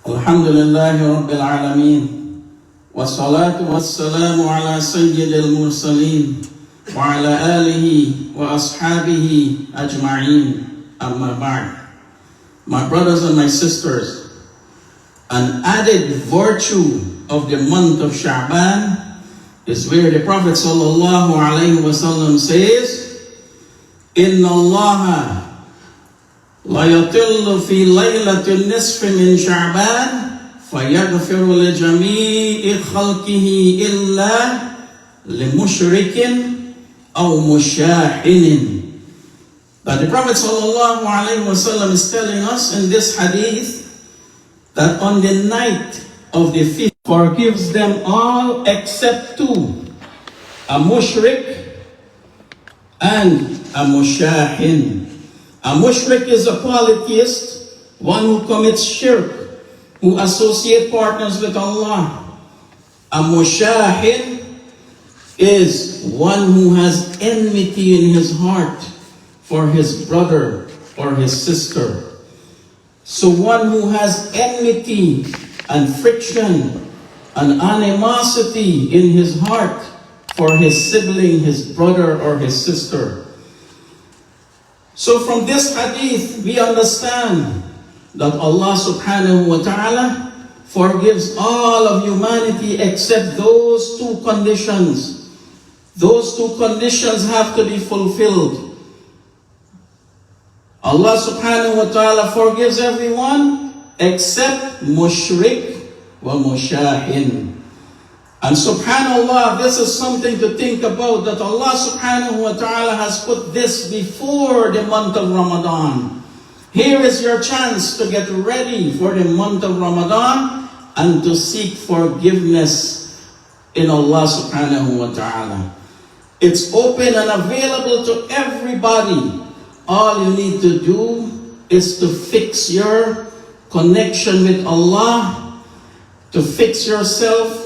Alhamdulillahi Rabbil Alameen. Wassalatu wassalamu ala sayyidil mursaleen wa ala alihi wa ashabihi ajma'in. Amma ba'd. My brothers and my sisters, an added virtue of the month of Sha'ban is where the Prophet sallallahu alaihi wasallam says, Inna Allaha la yatillu fi laylatin nisfi min Sha'ban fayaghfiru li jami'i khalqihi illa li mushrikin aw mushahinin. But the Prophet sallallahu alaihi wasallam is telling us in this hadith that on the night of the feast forgives them all except two, a mushrik and a mushahin. A mushrik is a polytheist, one who commits shirk, who associate partners with Allah. A mushahin is one who has enmity in his heart for his brother or his sister. So one who has enmity and friction and animosity in his heart for his sibling, his brother or his sister. So from this hadith, we understand that Allah subhanahu wa ta'ala forgives all of humanity except those two conditions. Those two conditions have to be fulfilled. Allah subhanahu wa ta'ala forgives everyone except mushrik wa mushahin. And subhanallah, this is something to think about, that Allah subhanahu wa ta'ala has put this before the month of Ramadan. Here is your chance to get ready for the month of Ramadan and to seek forgiveness in Allah subhanahu wa ta'ala. It's open and available to everybody. All you need to do is to fix your connection with Allah, to fix yourself,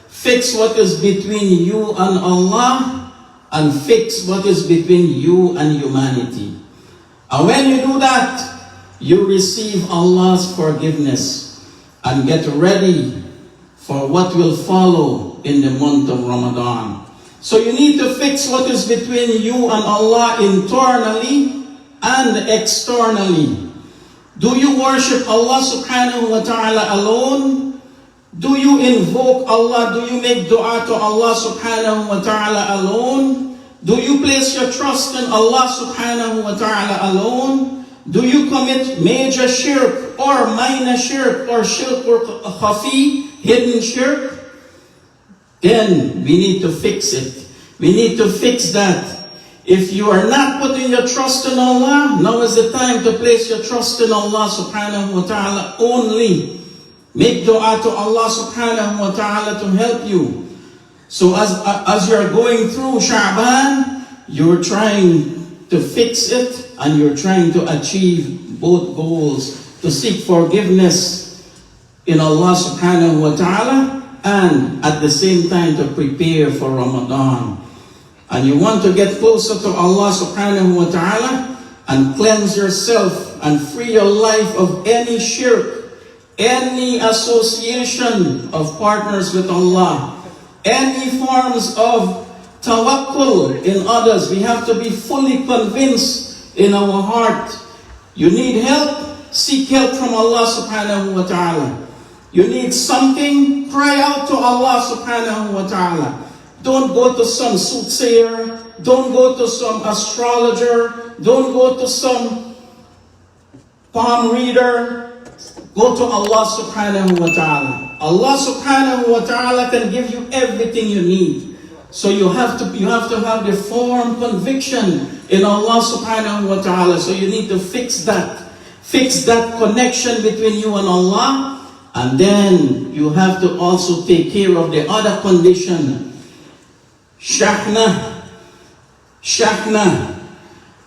fix what is between you and Allah, and fix what is between you and humanity. And when you do that, you receive Allah's forgiveness and get ready for what will follow in the month of Ramadan. So you need to fix what is between you and Allah internally and externally. Do you worship Allah subhanahu wa ta'ala alone? Do you invoke Allah? Do you make dua to Allah subhanahu wa ta'ala alone? Do you place your trust in Allah subhanahu wa ta'ala alone? Do you commit major shirk or minor shirk or shirk or khafi, hidden shirk? Then we need to fix it. We need to fix that. If you are not putting your trust in Allah, now is the time to place your trust in Allah subhanahu wa ta'ala only. Make dua to Allah subhanahu wa ta'ala to help you. So as you're going through Sha'ban, you're trying to fix it and you're trying to achieve both goals, to seek forgiveness in Allah subhanahu wa ta'ala and at the same time to prepare for Ramadan. And you want to get closer to Allah subhanahu wa ta'ala and cleanse yourself and free your life of any shirk, any association of partners with Allah, any forms of tawakkul in others. We have to be fully convinced in our heart. You need help? Seek help from Allah subhanahu wa ta'ala. You need something? Cry out to Allah subhanahu wa ta'ala. Don't go to some soothsayer. Don't go to some astrologer. Don't go to some palm reader. Go to Allah subhanahu wa ta'ala. Allah subhanahu wa ta'ala can give you everything you need. So you have to have the firm conviction in Allah subhanahu wa ta'ala. So you need to fix that. Fix that connection between you and Allah. And then you have to also take care of the other condition. Shahna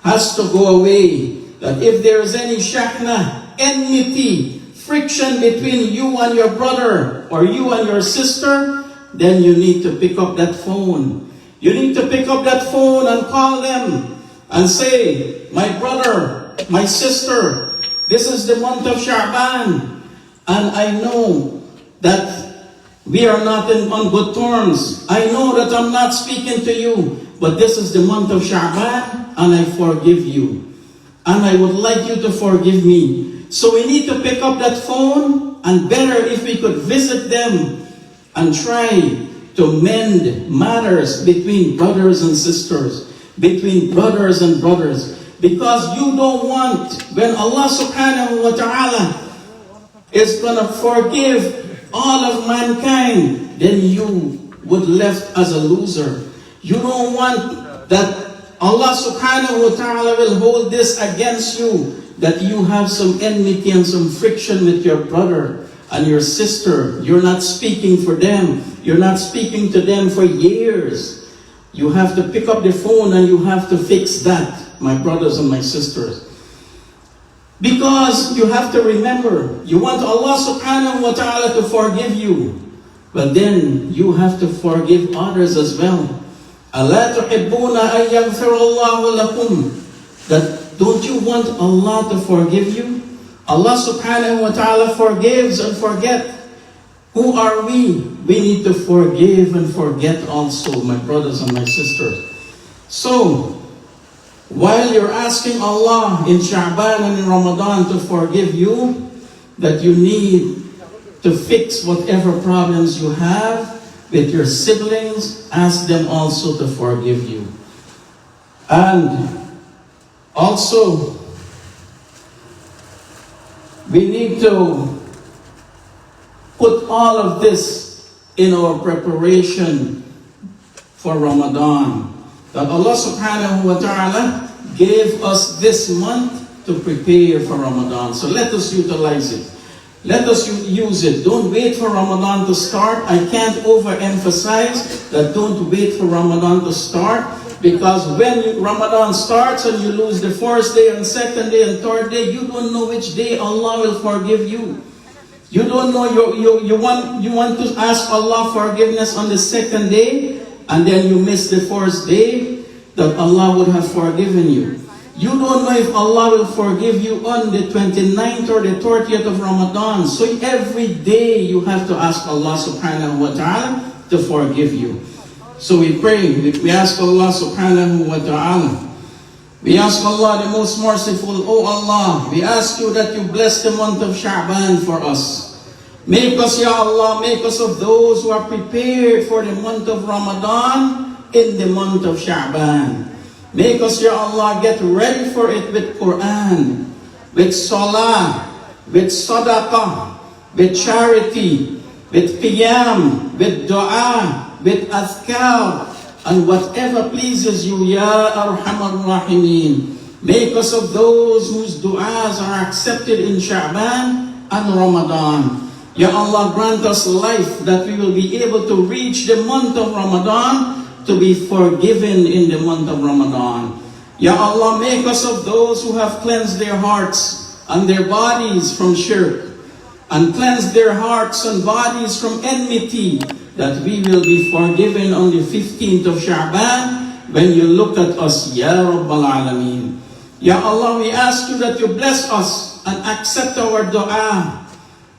has to go away. That if there is any shahna, enmity, friction between you and your brother or you and your sister, then you need to pick up that phone. You need to pick up that phone and call them and say, my brother, my sister, this is the month of Sha'ban. And I know that we are not on good terms. I know that I'm not speaking to you, but this is the month of Sha'ban, and I forgive you. And I would like you to forgive me. So we need to pick up that phone, and better if we could visit them and try to mend matters between brothers and sisters, between brothers and brothers. Because you don't want, when Allah subhanahu wa ta'ala is going to forgive all of mankind, then you would left as a loser. You don't want that Allah subhanahu wa ta'ala will hold this against you, that you have some enmity and some friction with your brother and your sister. You're not speaking for them. You're not speaking to them for years. You have to pick up the phone and you have to fix that, my brothers and my sisters. Because you have to remember, you want Allah subhanahu wa ta'ala to forgive you, but then you have to forgive others as well. أَلَا تُحِبُّونَ أَن يَغْفِرَ اللَّهُ لَكُمْ. That don't you want Allah to forgive you? Allah subhanahu wa ta'ala forgives and forget. Who are we? We need to forgive and forget also, my brothers and my sisters. So, while you're asking Allah in Sha'ban and in Ramadan to forgive you, that you need to fix whatever problems you have with your siblings, ask them also to forgive you. And also, we need to put all of this in our preparation for Ramadan. That Allah subhanahu wa ta'ala gave us this month to prepare for Ramadan. So let us utilize it. Let us use it. Don't wait for Ramadan to start. I can't overemphasize that don't wait for Ramadan to start, because when Ramadan starts and you lose the first day and second day and third day, you don't know which day Allah will forgive you. You don't know, you want to ask Allah forgiveness on the second day, and then you miss the first day that Allah would have forgiven you. You don't know if Allah will forgive you on the 29th or the 30th of Ramadan. So every day you have to ask Allah subhanahu wa ta'ala to forgive you. So we pray, we ask Allah subhanahu wa ta'ala. We ask Allah the most merciful, oh Allah, we ask you that you bless the month of Sha'ban for us. Make us, Ya Allah, make us of those who are prepared for the month of Ramadan in the month of Sha'ban. Make us, Ya Allah, get ready for it with Quran, with Salah, with Sadaqah, with charity, with Qiyam, with Dua, with Azkar, and whatever pleases you, Ya Arhamar Rahimeen. Make us of those whose du'as are accepted in Sha'ban and Ramadan. Ya Allah, grant us life that we will be able to reach the month of Ramadan, to be forgiven in the month of Ramadan. Ya Allah, make us of those who have cleansed their hearts and their bodies from shirk, and cleansed their hearts and bodies from enmity, that we will be forgiven on the 15th of Sha'ban when you look at us, Ya Rabbal Alameen. Ya Allah, we ask you that you bless us and accept our dua,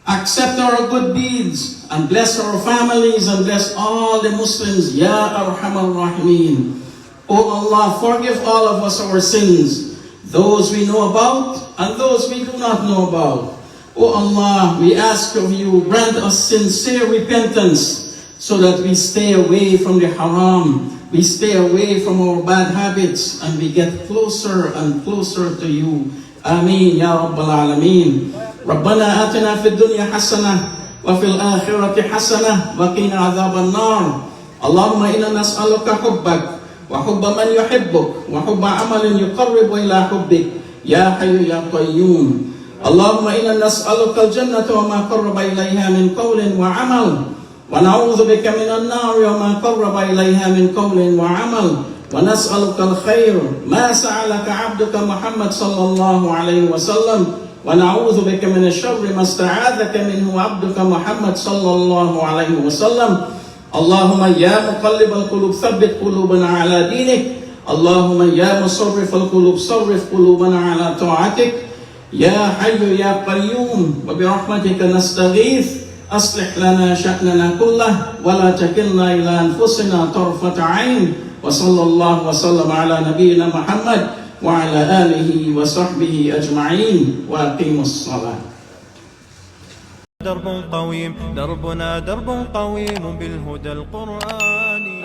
accept our good deeds, and bless our families and bless all the Muslims, Ya Arhamar Rahimeen. Oh Allah, forgive all of us our sins, those we know about and those we do not know about. Oh Allah, we ask of you, grant us sincere repentance, so that we stay away from the haram, we stay away from our bad habits, and we get closer and closer to you. Ameen, Ya Rabbal Alameen. Rabbana atina fid dunya hasanah, wa fil akhirati hasanah, wa qina adhaban nar. Allahumma inna nas'aluka hubbak, wa hubba man yuhibbuk, wa hubba amalin yuqarribu ila hubbik, Ya Hayyu Ya Qayyum. Allahumma inna nas'aluka al-jannata wa ma qarraba ilayha min qawlin wa amal. ونعوذ بك من النار وما قرب إليها من قول وعمل ونسألك الخير ما سألك عبدك محمد صلى الله عليه وسلم ونعوذ بك من الشر ما استعاذك منه عبدك محمد صلى الله عليه وسلم اللهم يا مقلب القلوب ثبت قلوبنا على دينك اللهم يا مصرف القلوب صرف قلوبنا على طاعتك يا حي يا قيوم وبرحمتك نستغيث أصلح لنا شأننا كله ولا تكلنا إلى أنفسنا طرفة عين وصلى الله وسلم على نبينا محمد وعلى آله وصحبه أجمعين وأقيموا الصلاة. درب قويم دربنا درب قويم بالهدى القرآني.